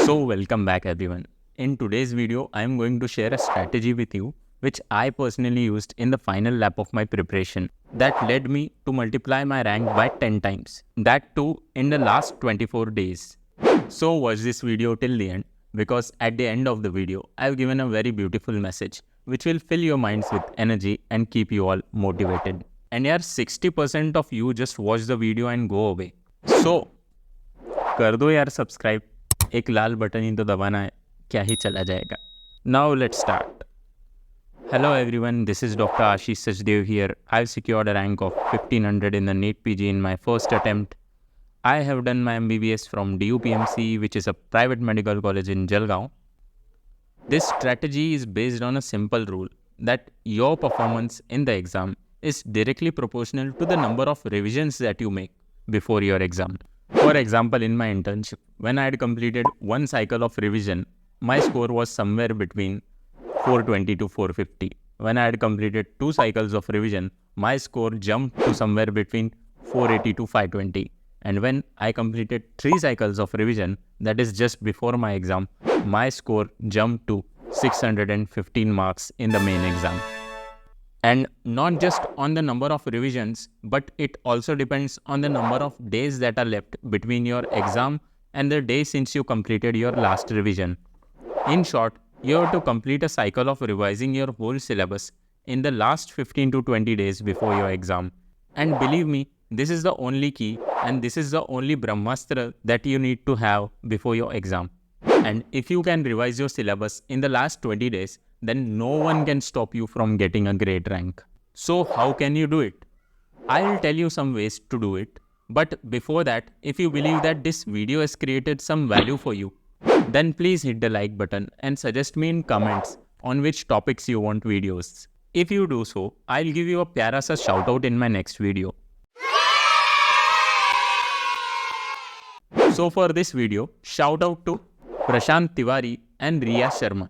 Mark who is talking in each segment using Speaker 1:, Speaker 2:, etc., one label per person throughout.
Speaker 1: Welcome back everyone. In today's video, I am going to share a strategy with you which I personally used in the final lap of my preparation that led me to multiply my rank by 10 times. That too in the last 24 days. So watch this video till the end because at the end of the video, I have given a very beautiful message which will fill your minds with energy and keep you all motivated. And यार 60% of you just watch the video and go away. So कर दो यार subscribe, एक लाल button ही तो दबाना है, क्या ही चला जाएगा. Now let's start. Hello everyone, this is Dr. Ashish Sachdev here. I've secured a rank of 1500 in the NEET-PG in my first attempt. I have done my MBBS from DUPMC, which is a private medical college in Jalgaon. This strategy is based on a simple rule that your performance in the exam is directly proportional to the number of revisions that you make before your exam. For example, in my internship, when I had completed one cycle of revision, my score was somewhere between 420 to 450. When I had completed two cycles of revision, my score jumped to somewhere between 480 to 520. And when I completed three cycles of revision, that is just before my exam, my score jumped to 615 marks in the main exam. And not just on the number of revisions, but it also depends on the number of days that are left between your exam and the day since you completed your last revision. In short, you have to complete a cycle of revising your whole syllabus in the last 15 to 20 days before your exam. And believe me, this is the only key and this is the only Brahmastra that you need to have before your exam. And if you can revise your syllabus in the last 20 days, then no one can stop you from getting a great rank. So how can you do it? I'll tell you some ways to do it. But before that, if you believe that this video has created some value for you, then please hit the like button and suggest me in comments on which topics you want videos. If you do so, I'll give you a pyara sa shout out in my next video. So for this video, shout out to Prashant Tiwari and Riya Sharma.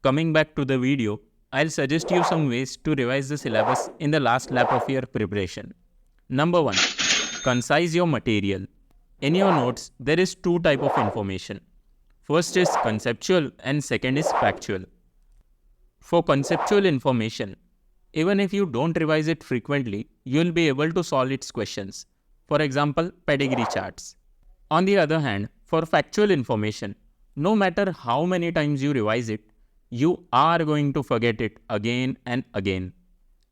Speaker 1: Coming back to the video, I'll suggest you some ways to revise the syllabus in the last lap of your preparation. Number 1. Concise your material. In your notes, there is two types of information. First is conceptual and second is factual. For conceptual information, even if you don't revise it frequently, you'll be able to solve its questions. For example, pedigree charts. On the other hand, for factual information, no matter how many times you revise it, you are going to forget it again and again.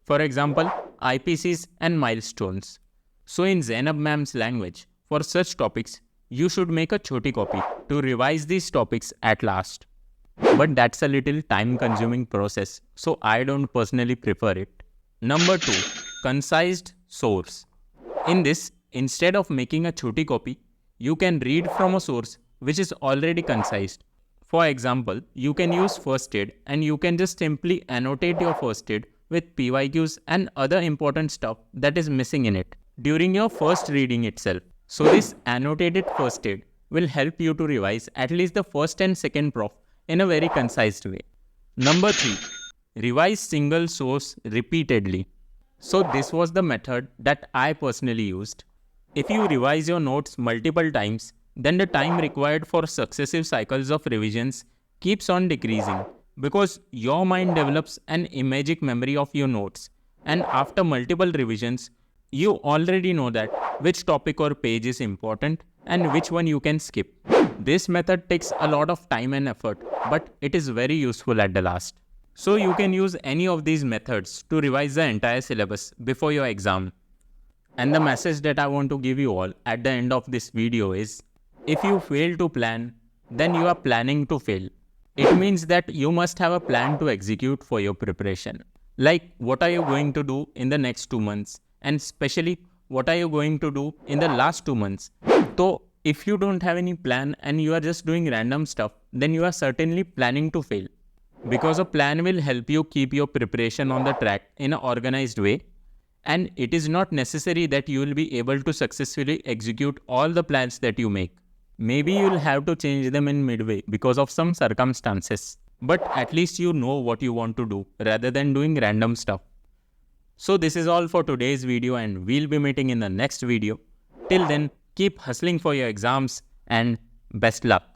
Speaker 1: For example, IPCs and milestones. So in Zainab ma'am's language, for such topics, you should make a choti copy to revise these topics at last. But that's a little time-consuming process, so I don't personally prefer it. Number 2. Concised source. In this, instead of making a choti copy, you can read from a source which is already concised. For example, you can use first aid and you can just simply annotate your first aid with PYQs and other important stuff that is missing in it during your first reading itself. So this annotated first aid will help you to revise at least the first and second prof in a very concise way. Number 3. Revise single source repeatedly. So this was the method that I personally used. If you revise your notes multiple times, then the time required for successive cycles of revisions keeps on decreasing because your mind develops an imagic memory of your notes, and after multiple revisions, you already know that which topic or page is important and which one you can skip. This method takes a lot of time and effort, but it is very useful at the last. So you can use any of these methods to revise the entire syllabus before your exam. And the message that I want to give you all at the end of this video is, if you fail to plan, then you are planning to fail. It means that you must have a plan to execute for your preparation. Like, what are you going to do in the next 2 months? And especially, what are you going to do in the last 2 months? So, if you don't have any plan and you are just doing random stuff, then you are certainly planning to fail. Because a plan will help you keep your preparation on the track in an organized way. And it is not necessary that you will be able to successfully execute all the plans that you make. Maybe you'll have to change them in midway because of some circumstances. But at least you know what you want to do rather than doing random stuff. So this is all for today's video and we'll be meeting in the next video. Till then, keep hustling for your exams and best luck.